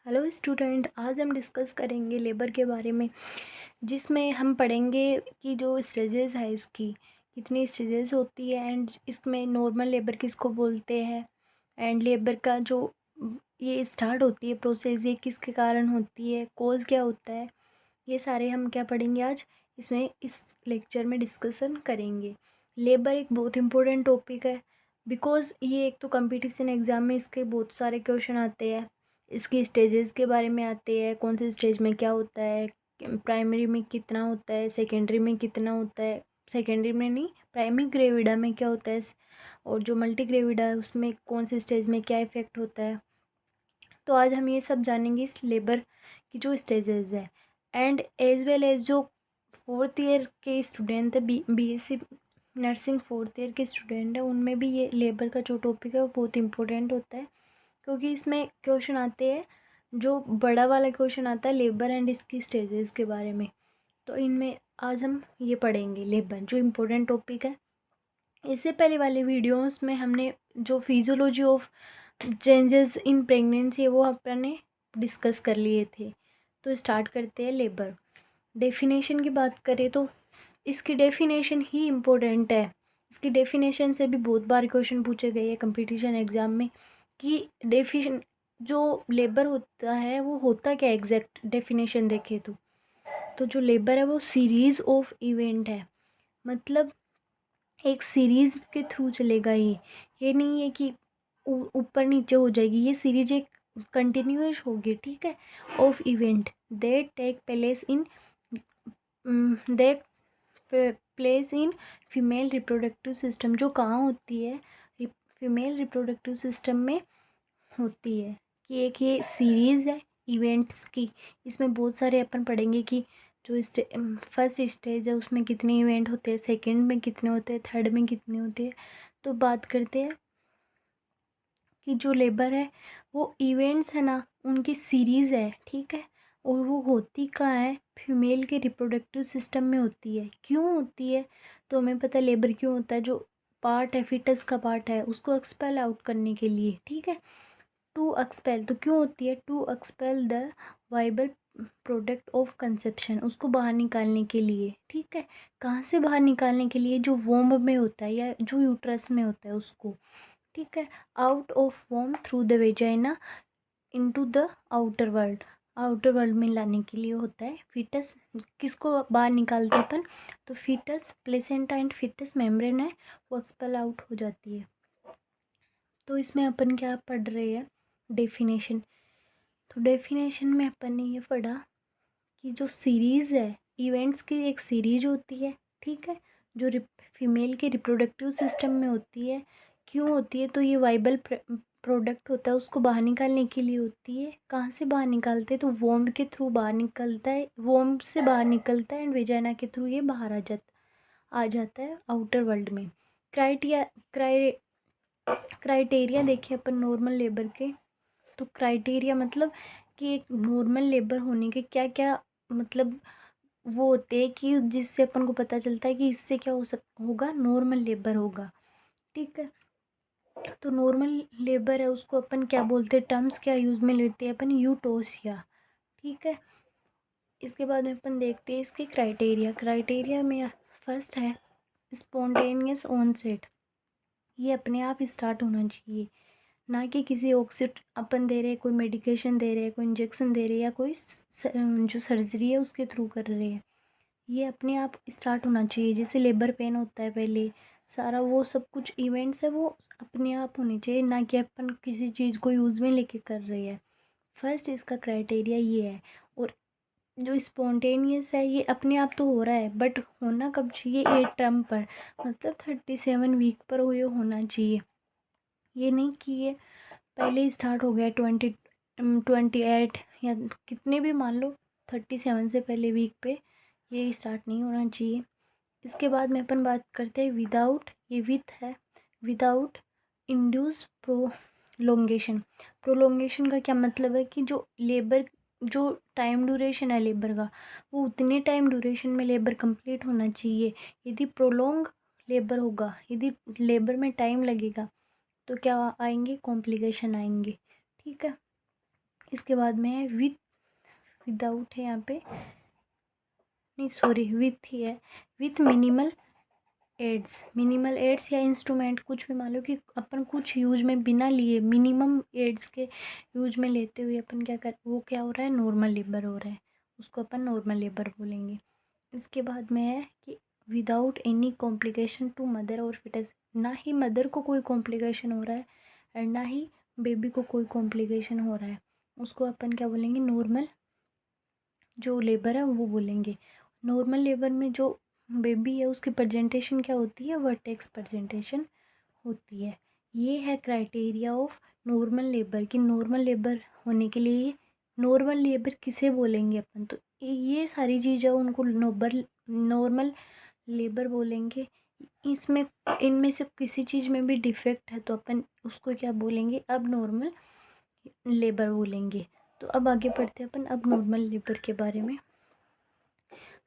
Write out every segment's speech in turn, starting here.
Hello student, आज हम discuss करेंगे लेबर के बारे में, जिसमें हम पढ़ेंगे कि जो स्टेजेस है इसकी कितनी स्टेजेस होती है एंड इसमें नॉर्मल लेबर किसको बोलते हैं एंड लेबर का जो ये स्टार्ट होती है प्रोसेस, ये किसके कारण होती है, कॉज क्या होता है। ये सारे हम क्या पढ़ेंगे आज इसमें, इस लेक्चर में डिस्कशन करेंगे। लेबर एक बहुत इंपॉर्टेंट टॉपिक है बिकॉज़ ये एक तो कंपटीशन एग्ज़ाम में इसके बहुत सारे क्वेश्चन आते हैं। इसकी स्टेजेस के बारे में आते हैं, कौन से स्टेज में क्या होता है, प्राइमरी में कितना होता है, सेकेंडरी में कितना होता है, सेकेंडरी में नहीं, प्राइमरी ग्रेविडा में क्या होता है, और जो मल्टी ग्रेविडा है उसमें कौन से स्टेज में क्या इफ़ेक्ट होता है। तो आज हम ये सब जानेंगे इस लेबर की जो स्टेजेस है एंड एज वेल एज जो फोर्थ ईयर के स्टूडेंट है, बीएससी नर्सिंग फोर्थ ईयर के स्टूडेंट है, उनमें भी ये लेबर का जो टॉपिक है वो बहुत इंपॉर्टेंट होता है, क्योंकि इसमें क्वेश्चन आते हैं। जो बड़ा वाला क्वेश्चन आता है लेबर एंड इसकी स्टेजेस के बारे में, तो इनमें आज हम ये पढ़ेंगे लेबर जो इम्पोर्टेंट टॉपिक है। इससे पहले वाले वीडियोस में हमने जो physiology of changes in pregnancy है वो अपने डिस्कस कर लिए थे। तो स्टार्ट करते हैं लेबर। डेफिनेशन की बात करें तो इसकी डेफिनेशन ही इम्पोर्टेंट है। इसकी डेफिनेशन से भी बहुत बार क्वेश्चन पूछे गए हैं कंपटीशन एग्ज़ाम में कि डेफिनेशन जो लेबर होता है वो होता क्या, एग्जैक्ट डेफिनेशन देखें तो जो लेबर है वो सीरीज़ ऑफ इवेंट है। मतलब एक सीरीज़ के थ्रू चलेगा ये नहीं है कि ऊपर नीचे हो जाएगी। ये सीरीज एक कंटिन्यूअस होगी, ठीक है, of event that take place in that place in female reproductive system. जो कहाँ होती है, फीमेल रिप्रोडक्टिव सिस्टम में होती है। कि एक ये सीरीज़ है इवेंट्स की, इसमें बहुत सारे अपन पढ़ेंगे कि जो फर्स्ट स्टेज है उसमें कितने इवेंट होते हैं, सेकंड में कितने होते हैं, थर्ड में कितने होते हैं। तो बात करते हैं कि जो लेबर है वो इवेंट्स है ना, उनकी सीरीज़ है, ठीक है। और वो होती कहाँ है, फीमेल के रिप्रोडक्टिव सिस्टम में होती है। क्यों होती है, तो हमें पता है लेबर क्यों होता है। जो पार्ट है, फिटस का पार्ट है, उसको एक्सपेल आउट करने के लिए, ठीक है। टू एक्सपेल तो क्यों होती है, to expel the viable product of conception, उसको बाहर निकालने के लिए, ठीक है। कहाँ से बाहर निकालने के लिए, जो वोम्ब में होता है या जो यूट्रस में होता है उसको, ठीक है। Out of womb through the vagina into the outer world, outer world में लाने के लिए होता है। फीटस किसको बाहर निकालते हैं अपन, तो foetus, placenta and foetus membrane है, वो एक्सपेल आउट हो जाती है। तो इसमें अपन क्या पढ़ रहे हैं, डेफिनेशन। तो डेफिनेशन में अपन ने ये पढ़ा कि जो सीरीज़ है इवेंट्स की, एक सीरीज होती है, ठीक है, जो फीमेल के रिप्रोडक्टिव सिस्टम में होती है। क्यों होती है, तो ये वाइबल प्रोडक्ट होता है, उसको बाहर निकालने के लिए होती है। कहाँ से बाहर निकालते हैं, तो वोम्ब के थ्रू बाहर निकलता है, वोम्ब से बाहर निकलता है एंड वेजाइना के थ्रू ये बाहर आ जाता है आउटर वर्ल्ड में। क्राइटिया क्राइटेरिया देखिए अपन नॉर्मल लेबर के। तो क्राइटेरिया मतलब कि एक नॉर्मल लेबर होने के क्या क्या मतलब वो होते हैं कि जिससे अपन को पता चलता है कि इससे क्या होगा, नॉर्मल लेबर होगा, ठीक है। तो नॉर्मल लेबर है उसको अपन क्या बोलते हैं, टर्म्स क्या यूज़ में लेते हैं अपन, यूटोसिया, ठीक है। इसके बाद में अपन देखते हैं इसके क्राइटेरिया। क्राइटेरिया में फर्स्ट है स्पॉन्टेनियस ऑनसेट, ये अपने आप स्टार्ट होना चाहिए, ना कि किसी ऑक्सीट अपन दे रहे हैं, कोई मेडिकेशन दे रहे हैं, कोई इंजेक्शन दे रहे हैं, या कोई जो सर्जरी है उसके थ्रू कर रहे हैं। ये अपने आप स्टार्ट होना चाहिए। जैसे लेबर पेन होता है पहले, सारा वो सब कुछ इवेंट्स है वो अपने आप होने चाहिए, ना कि अपन किसी चीज़ को यूज़ में लेके कर रहे हैं। फर्स्ट इसका क्राइटेरिया ये है। और जो स्पॉन्टेनियस है ये अपने आप तो हो रहा है, बट होना कब चाहिए, 8 टर्म पर, मतलब 37 वीक पर हो ये होना चाहिए। ये नहीं कि ये पहले ही स्टार्ट हो गया 28 या कितने भी मान लो, 37 से पहले वीक पे ये स्टार्ट नहीं होना चाहिए। इसके बाद में अपन बात करते हैं विदाउट, ये विथ है, विदाउट इंड्यूस प्रोलोंगेशन। प्रोलोंगेशन का क्या मतलब है कि जो लेबर, जो टाइम ड्यूरेशन है लेबर का, वो उतने टाइम ड्यूरेशन में लेबर कंप्लीट होना चाहिए। यदि प्रोलोंग लेबर होगा, यदि लेबर में टाइम लगेगा, तो क्या आएंगे, कॉम्प्लिकेशन आएंगे, ठीक है। इसके बाद में है विथ, विदाउट है यहाँ पे, नहीं सॉरी विथ ही है, with minimal aids. Minimal aids या इंस्ट्रूमेंट कुछ भी मान लो कि अपन कुछ यूज में बिना लिए मिनिमम एड्स के यूज में लेते हुए अपन क्या कर, वो क्या हो रहा है, नॉर्मल लेबर हो रहा है, उसको अपन नॉर्मल लेबर बोलेंगे। इसके बाद में है कि without any complication to mother और फिटस, ना ही मदर को कोई कॉम्प्लिकेशन हो रहा है और ना ही बेबी को कोई कॉम्प्लिकेशन हो रहा है, उसको अपन क्या बोलेंगे, नॉर्मल जो लेबर है वो बोलेंगे। नॉर्मल लेबर में जो बेबी है उसकी प्रेजेंटेशन क्या होती है, वर्टेक्स प्रेजेंटेशन होती है। ये है क्राइटेरिया ऑफ नॉर्मल लेबर की, नॉर्मल लेबर होने के लिए नॉर्मल लेबर किसे बोलेंगे अपन, तो ये सारी चीज़ें उनको नॉर्मल लेबर बोलेंगे। इसमें इनमें से किसी चीज़ में भी डिफेक्ट है तो अपन उसको क्या बोलेंगे, अब नॉर्मल लेबर बोलेंगे। तो अब आगे बढ़ते हैं अपन अब नॉर्मल लेबर के बारे में।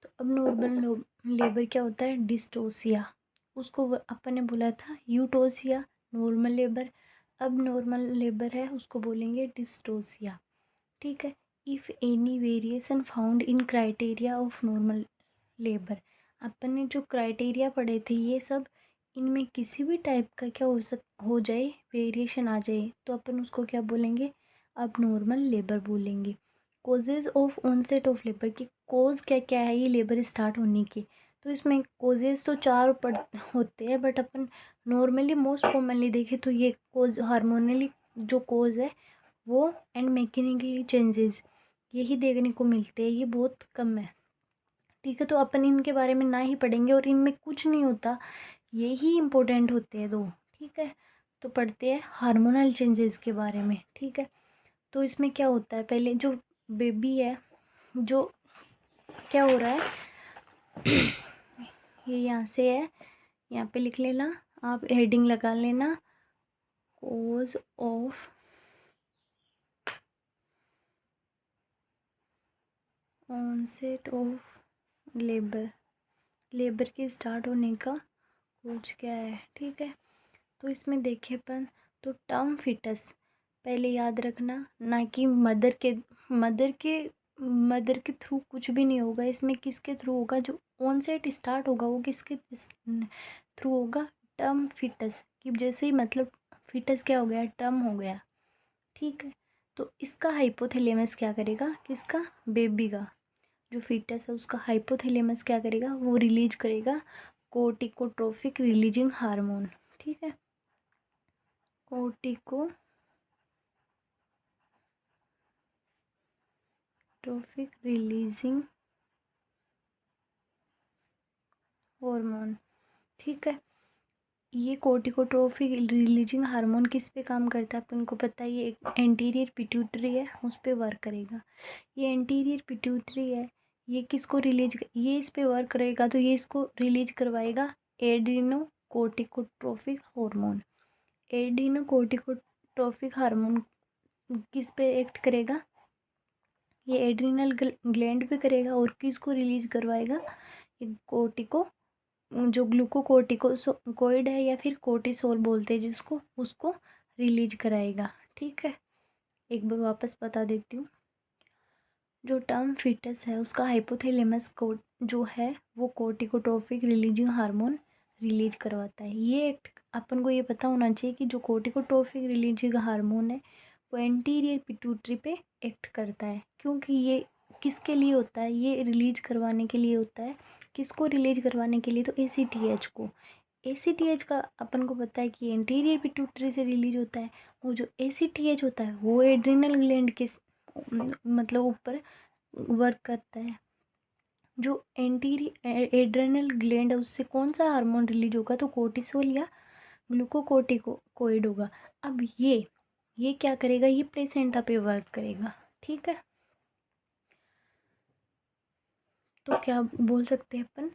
तो अब नॉर्मल लेबर क्या होता है, डिस्टोसिया, उसको अपन ने बोला था यूटोसिया नॉर्मल लेबर, अब नॉर्मल लेबर है उसको बोलेंगे डिस्टोसिया। ठीक है। If any variation found in criteria of normal labour, अपन ने जो क्राइटेरिया पढ़े थे ये सब, इनमें किसी भी टाइप का क्या हो जाए, वेरिएशन आ जाए तो अपन उसको क्या बोलेंगे, अब नॉर्मल लेबर बोलेंगे। Causes of onset of labour की, कोज क्या क्या है ये लेबर स्टार्ट होने की, तो इसमें कोजेज़ तो चार होते हैं but upon normally most commonly देखें तो ये कोज हार्मोनली जो कोज है वो, एंड मैकेनिकली चेंजेस यही देखने को मिलते हैं, ये बहुत कम है। ठीक है, तो अपन इनके बारे में ना ही पढ़ेंगे और इनमें कुछ नहीं होता, यही इम्पोर्टेंट होते हैं दो। ठीक है, तो पढ़ते हैं हार्मोनल चेंजेस के बारे में। ठीक है, तो इसमें क्या होता है, पहले जो बेबी है, जो क्या हो रहा है ये यहाँ से है, यहाँ पे लिख लेना, आप हेडिंग लगा लेना, cause of onset of labour, labour के स्टार्ट होने का कोज क्या है। ठीक है, तो इसमें देखें अपन तो टर्म फिटस पहले याद रखना, ना कि मदर के थ्रू कुछ भी नहीं होगा इसमें, किसके थ्रू होगा, जो ऑनसेट स्टार्ट होगा वो किसके थ्रू होगा, टर्म फिटस कि जैसे ही मतलब फिटस क्या हो गया, टर्म हो गया। ठीक है, तो इसका हाइपोथैलेमस क्या करेगा, किसका, बेबी का, जो फीटस है उसका हाइपोथैलेमस क्या करेगा, वो रिलीज करेगा कोर्टिकोट्रोफिक रिलीजिंग हार्मोन। ठीक है, कोर्टिकोट्रोफिक रिलीजिंग हार्मोन। ठीक है, ये कोर्टिकोट्रोफिक रिलीजिंग हार्मोन किस पे काम करता है अपन को पता है, ये एक एंटीरियर पिट्यूटरी है उस पर वर्क करेगा। ये एंटीरियर पिट्यूटरी है, ये किसको रिलीज, ये इस पे वर्क करेगा तो ये इसको रिलीज करवाएगा एड्रीनो कोर्टिकोट्रोफिक हार्मोन। एड्रीनो कोर्टिकोट्रोफिक हार्मोन किस पे एक्ट करेगा, ये एड्रीनल ग्लैंड पे करेगा और किसको रिलीज करवाएगा, ये कोर्टिको, जो ग्लूकोकोर्टिकोइड है या फिर कोर्टिसोल बोलते हैं जिसको, उसको रिलीज कराएगा। ठीक है, एक बार वापस बता देती हूँ, जो टर्म फिटस है उसका हाइपोथैलेमस कोट जो है वो कोर्टिकोट्रोफिक रिलीजिंग हार्मोन रिलीज करवाता है। ये एक अपन को ये पता होना चाहिए कि जो कोर्टिकोट्रोफिक रिलीजिंग हार्मोन है वो एंटीरियर पिट्यूटरी पे एक्ट करता है, क्योंकि ये किसके लिए होता है, ये रिलीज करवाने के लिए होता है। किसको रिलीज करवाने के लिए, तो ACTH को। ACTH का अपन को पता है कि एंटीरियर पिट्यूटरी से रिलीज होता है, वो जो ACTH होता है वो एड्रिनल ग्लैंड के मतलब ऊपर वर्क करता है। जो एड्रेनल ग्लैंड है उससे कौन सा हार्मोन रिलीज होगा, तो कोर्टिसोल या ग्लूकोकोर्टिकोइड होगा। अब ये क्या करेगा, ये प्लेसेंटा पे वर्क करेगा। ठीक है, तो क्या बोल सकते हैं अपन,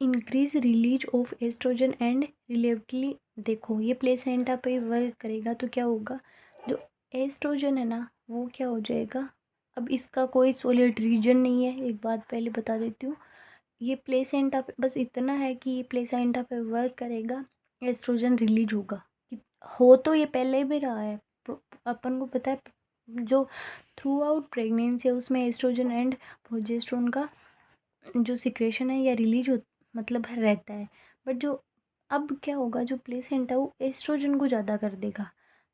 increase release of oestrogen and relatively, देखो ये प्लेसेंटा पे वर्क करेगा तो क्या होगा, जो एस्ट्रोजन है ना वो क्या हो जाएगा। अब इसका कोई सॉलिड रीजन नहीं है, एक बात पहले बता देती हूँ, ये प्लेसेंटा पे बस इतना है कि ये प्लेसेंटा पे वर्क करेगा, एस्ट्रोजन रिलीज होगा। हो तो ये पहले भी रहा है, अपन को पता है जो थ्रू आउट प्रेगनेंसी है उसमें एस्ट्रोजन एंड प्रोजेस्टेरोन का जो सिक्रेशन है या रिलीज हो मतलब रहता है। बट जो अब क्या होगा, जो प्लेसेंटा वो एस्ट्रोजन को ज़्यादा कर देगा।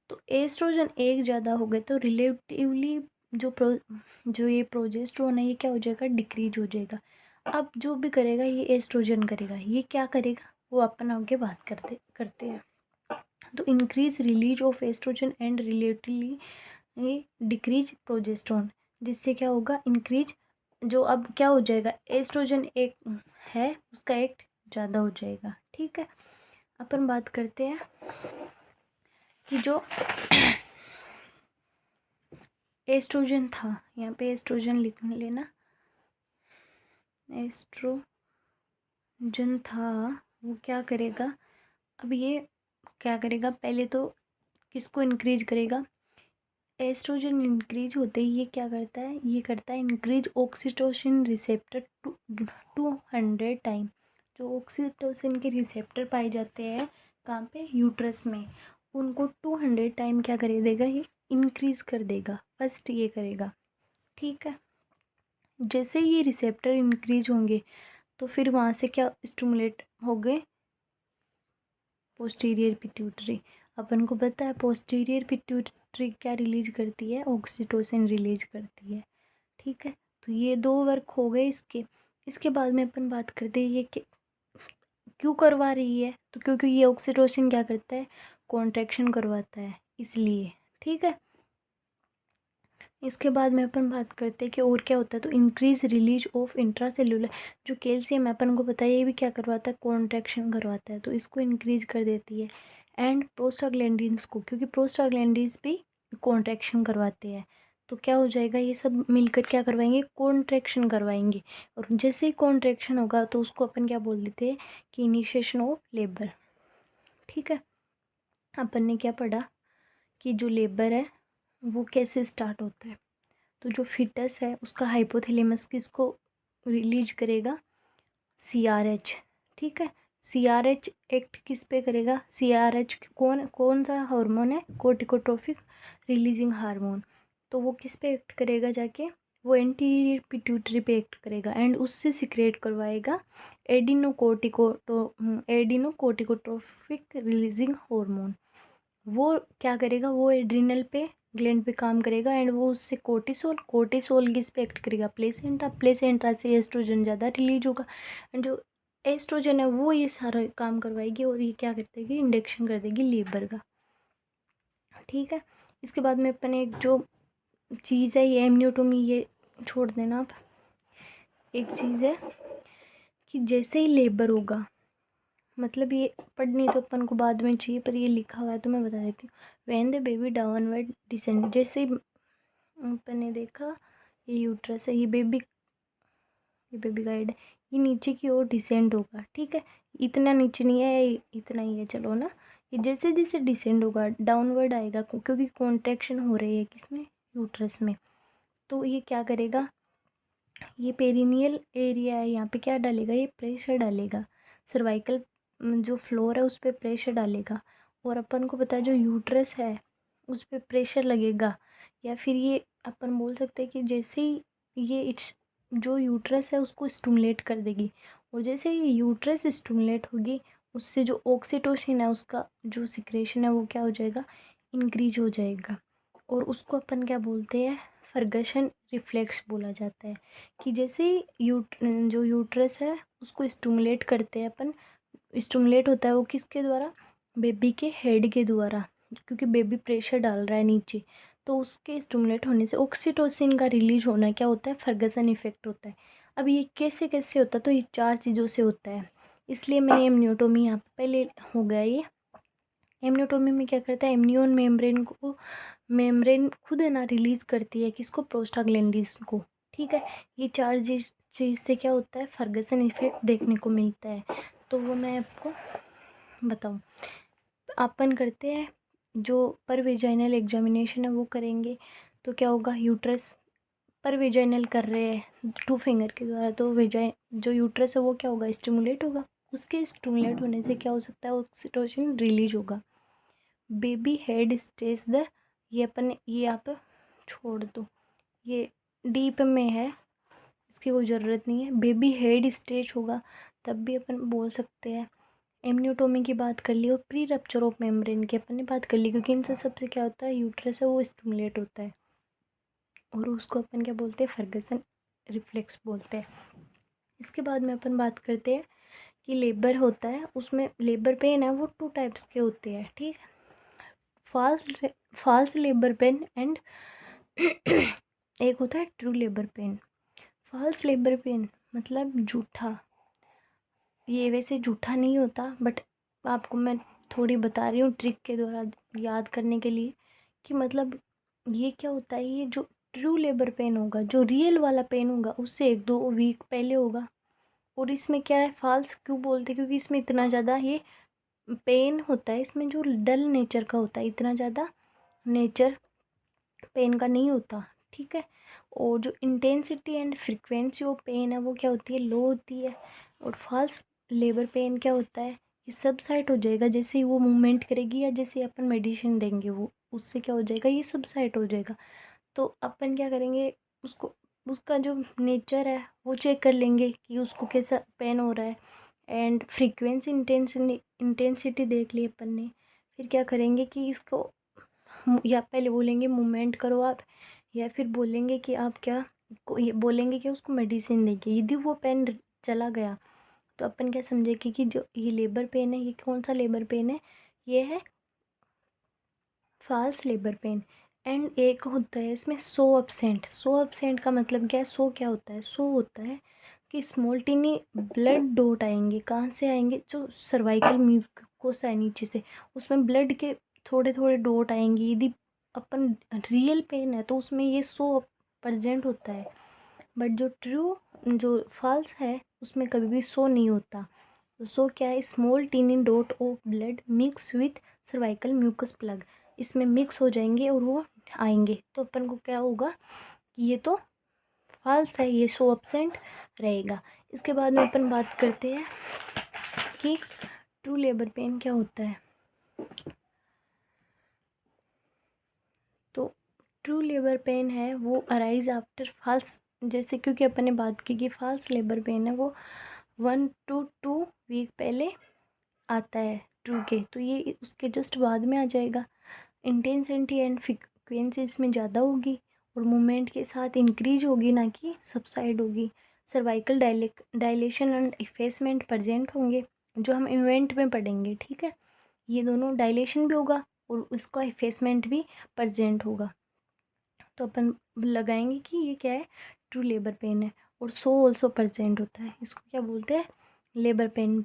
तो एस्ट्रोजन एक ज़्यादा हो गए तो रिलेटिवली जो ये प्रोजेस्टेरोन है ये क्या हो जाएगा, डिक्रीज हो जाएगा। अब जो भी करेगा ये एस्ट्रोजन करेगा, ये क्या करेगा वो अपन आगे बात करते करते हैं। तो increase release of oestrogen and relatively ये डिक्रीज प्रोजेस्टेरोन, जिससे क्या होगा, इंक्रीज जो अब क्या हो जाएगा, एस्ट्रोजन एक है उसका एक्ट ज़्यादा हो जाएगा। ठीक है, अपन बात करते हैं कि जो एस्ट्रोजन था, यहाँ पे एस्ट्रोजन लिख लेना, एस्ट्रोजन था वो क्या करेगा, अब ये क्या करेगा, पहले तो किसको इंक्रीज करेगा, एस्ट्रोजन इंक्रीज होते ही ये क्या करता है, ये करता है इंक्रीज ऑक्सीटोसिन रिसेप्टर 200 टाइम। जो ऑक्सीटोसिन के रिसेप्टर पाए जाते हैं कहाँ पे, यूट्रस में, उनको 200 टाइम क्या कर देगा, ये इंक्रीज कर देगा, फर्स्ट ये करेगा। ठीक है, जैसे ये रिसेप्टर इंक्रीज होंगे तो फिर वहाँ से क्या स्टिमुलेट हो गए, पोस्टीरियर पिट्यूटरी। अपन को पता है पोस्टीरियर पिट्यूटरी क्या रिलीज करती है, ऑक्सीटोसिन रिलीज करती है। ठीक है, तो ये दो वर्क हो गए इसके। इसके बाद में अपन बात करते हैं ये क्यों करवा रही है, तो क्योंकि ये ऑक्सीटोसिन क्या करता है, कॉन्ट्रैक्शन करवाता है, इसलिए। ठीक है, इसके बाद में अपन बात करते हैं कि और क्या होता है, तो इंक्रीज रिलीज ऑफ इंट्रासेल्यूलर, जो कैल्शियम अपन को पता है ये भी क्या करवाता है, कॉन्ट्रैक्शन करवाता है, तो इसको इंक्रीज कर देती है। एंड प्रोस्टाग्लैंडिन्स को, क्योंकि प्रोस्टाग्लैंडिन्स भी कॉन्ट्रैक्शन करवाते हैं, तो क्या हो जाएगा, ये सब मिलकर क्या करवाएंगे, कॉन्ट्रैक्शन करवाएंगे। और जैसे ही कॉन्ट्रैक्शन होगा तो उसको अपन क्या बोल देते हैं कि इनिशिएशन ऑफ लेबर। ठीक है, अपन ने क्या पढ़ा कि जो लेबर है वो कैसे स्टार्ट होता है, तो जो फिटस है उसका हाइपोथैलेमस किसको रिलीज करेगा, CRH। ठीक है, CRH एक्ट किस पे करेगा, CRH कौन कौन सा हार्मोन है, कोर्टिकोट्रोफिक रिलीजिंग हार्मोन, तो वो किस पे एक्ट करेगा जाके, वो एंटीरियर पिट्यूटरी पे एक्ट करेगा एंड उससे सिक्रेट करवाएगा एडिनोकोर्टिकोट्रोफिक रिलीजिंग हार्मोन। वो क्या करेगा, वो एड्रिनल पे ग्लैंड पे काम करेगा एंड वो उससे कोर्टिसोल किस पे एक्ट करेगा, प्लेसेंटा से एस्ट्रोजन ज़्यादा रिलीज होगा एंड जो एस्ट्रोजन है वो ये सारा काम करवाएगी और ये क्या कर देगी, इंडक्शन कर देगी लेबर का। ठीक है, इसके बाद में अपन एक जो चीज़ है ये एमनियोटोमी, ये छोड़ देना आप। एक चीज़ है कि जैसे ही लेबर होगा, मतलब ये पढ़नी तो अपन को बाद में चाहिए पर ये लिखा हुआ है तो मैं बता देती हूँ। When the baby downward descend, जैसे ही अपन ने देखा ये यूट्रस है, ये बेबी गाइड है, ये नीचे की ओर डिसेंड होगा। ठीक है, इतना नीचे नहीं है, इतना ही है, चलो ना। ये जैसे जैसे डिसेंड होगा डाउनवर्ड आएगा क्योंकि कॉन्ट्रैक्शन हो रही है किसमें, यूट्रस में, तो ये क्या करेगा, ये पेरिनियल एरिया है यहाँ पे क्या डालेगा, ये प्रेशर डालेगा, सर्वाइकल जो फ्लोर है उस पर प्रेशर डालेगा। और अपन को पता है जो यूट्रस है उस पर प्रेशर लगेगा, या फिर ये अपन बोल सकते हैं कि जैसे ही ये जो यूट्रस है उसको स्टिमुलेट कर देगी, और जैसे ही यूट्रस स्टिमुलेट होगी उससे जो ऑक्सीटोसिन है उसका जो सिक्रेशन है वो क्या हो जाएगा, इंक्रीज हो जाएगा। और उसको अपन क्या बोलते हैं, फर्गशन रिफ्लेक्स बोला जाता है। कि जैसे ही जो यूट्रस है उसको स्टिमुलेट करते हैं अपन, स्टिमुलेट होता है वो किसके द्वारा, बेबी के हेड के द्वारा, क्योंकि बेबी प्रेशर डाल रहा है नीचे, तो उसके स्टिमुलेट होने से ऑक्सीटोसिन का रिलीज होना क्या होता है, फर्गसन इफेक्ट होता है। अब ये कैसे कैसे होता है, तो ये 4 चीज़ों से होता है, इसलिए मैंने एमनियोटोमी यहाँ पे पहले हो गया ये। एमनियोटोमी में क्या करता है, एमनियोन मेम्ब्रेन खुद है ना रिलीज करती है किसको, प्रोस्टाग्लैंडिन्स को। ठीक है, ये 4 चीज़ से क्या होता है, फर्गसन इफेक्ट देखने को मिलता है, तो वो मैं आपको बताऊँ। अपन करते हैं जो पर वेजाइनल एग्जामिनेशन है वो करेंगे, तो क्या होगा, यूट्रस पर वेजाइनल कर रहे हैं 2 फिंगर के द्वारा, तो जो यूट्रस है वो क्या होगा, स्टिमुलेट होगा, उसके स्टिमुलेट होने से क्या हो सकता है, ऑक्सीटोसिन रिलीज होगा। बेबी हेड स्टेज द, ये अपन ये आप छोड़ दो, ये डीप में है, इसकी कोई ज़रूरत नहीं है। बेबी हेड स्टेज होगा तब भी अपन बोल सकते हैं। एम्नियोटोमी की बात कर ली और प्री रप्चर ऑफ मेम्ब्रेन की अपन ने बात कर ली, क्योंकि इनसे सबसे क्या होता है, यूट्रस है वो स्टिमुलेट होता है और उसको अपन क्या बोलते हैं, फर्गसन रिफ्लेक्स बोलते हैं। इसके बाद में अपन बात करते हैं कि लेबर होता है, उसमें लेबर पेन है वो 2 टाइप्स के होते हैं, ठीक है। फॉल्स लेबर पेन एंड एक होता है true labour pain. False labour pain मतलब झूठा, ये वैसे झूठा नहीं होता, बट आपको मैं थोड़ी बता रही हूँ ट्रिक के द्वारा याद करने के लिए कि मतलब ये क्या होता है, ये जो ट्रू लेबर पेन होगा, जो रियल वाला पेन होगा उससे 1-2 वीक पहले होगा। और इसमें क्या है, फॉल्स क्यों बोलते हैं, क्योंकि इसमें इतना ज़्यादा ये पेन होता है, इसमें जो डल नेचर का होता है, इतना ज़्यादा नेचर पेन का नहीं होता, ठीक है। और जो intensity and frequency of pain है वो क्या होती है, लो होती है। और फॉल्स लेबर पेन क्या होता है, ये सबसाइड हो जाएगा जैसे ही वो मूवमेंट करेगी या जैसे अपन मेडिसिन देंगे, वो उससे क्या हो जाएगा, ये सबसाइड हो जाएगा। तो अपन क्या करेंगे, उसको उसका जो नेचर है वो चेक कर लेंगे कि उसको कैसा पेन हो रहा है, एंड फ्रीक्वेंसी इंटेंसिटी देख ली अपन ने। फिर क्या करेंगे कि इसको या पहले बोलेंगे मूवमेंट करो आप, या फिर बोलेंगे कि आप क्या ये बोलेंगे कि उसको मेडिसिन देंगे। यदि वो पेन चला गया तो अपन क्या समझेंगे कि जो ये लेबर पेन है, ये कौन सा लेबर पेन है, ये है फास्ट लेबर पेन। एंड एक होता है इसमें सो एब्सेंट का मतलब क्या है, सो क्या होता है, सो होता है कि स्मॉल टीनी ब्लड डॉट आएंगे, कहाँ से आएंगे, जो सर्वाइकल म्यूकोस है नीचे से, उसमें ब्लड के थोड़े थोड़े डॉट आएंगे। यदि अपन रियल पेन है तो उसमें ये सो प्रेजेंट होता है, बट जो फॉल्स है उसमें कभी भी सो नहीं होता। तो सो क्या है, small tiny dot of blood mix with cervical mucus plug, इसमें मिक्स हो जाएंगे और वो आएंगे। तो अपन को क्या होगा कि ये तो फॉल्स है, ये शो एब्सेंट रहेगा। इसके बाद में अपन बात करते हैं कि ट्रू लेबर पेन क्या होता है। तो ट्रू लेबर पेन है वो अराइज आफ्टर फॉल्स, जैसे क्योंकि अपन ने बात की कि फॉल्स लेबर पेन है वो 1 to 2 वीक पहले आता है ट्रू के, तो ये उसके जस्ट बाद में आ जाएगा। इंटेंसिटी एंड फ्रीक्वेंसी इसमें ज़्यादा होगी और मूवमेंट के साथ इंक्रीज होगी, ना कि सबसाइड होगी। Cervical dilation and effacement present होंगे, जो हम इवेंट में पढ़ेंगे, ठीक है। ये दोनों डायलेशन भी होगा और उसका इफेसमेंट भी प्रेजेंट होगा। तो अपन लगाएंगे कि ये क्या है, ट्रू लेबर पेन है। और सो ऑल्सो प्रेजेंट होता है, इसको क्या बोलते हैं, लेबर पेन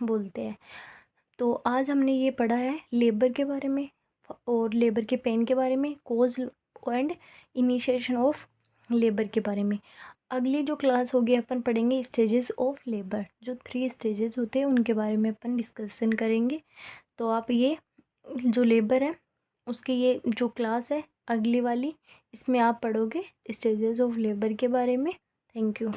बोलते हैं। तो आज हमने ये पढ़ा है लेबर के बारे में और लेबर के पेन के बारे में, कोज एंड इनिशिएशन ऑफ लेबर के बारे में। अगली जो क्लास होगी अपन पढ़ेंगे स्टेजेस ऑफ लेबर, जो 3 स्टेजेस होते हैं उनके बारे में अपन डिस्कशन करेंगे। तो आप ये जो लेबर है उसकी ये जो क्लास है अगली वाली, इसमें आप पढ़ोगे स्टेजेस ऑफ लेबर के बारे में। Thank you.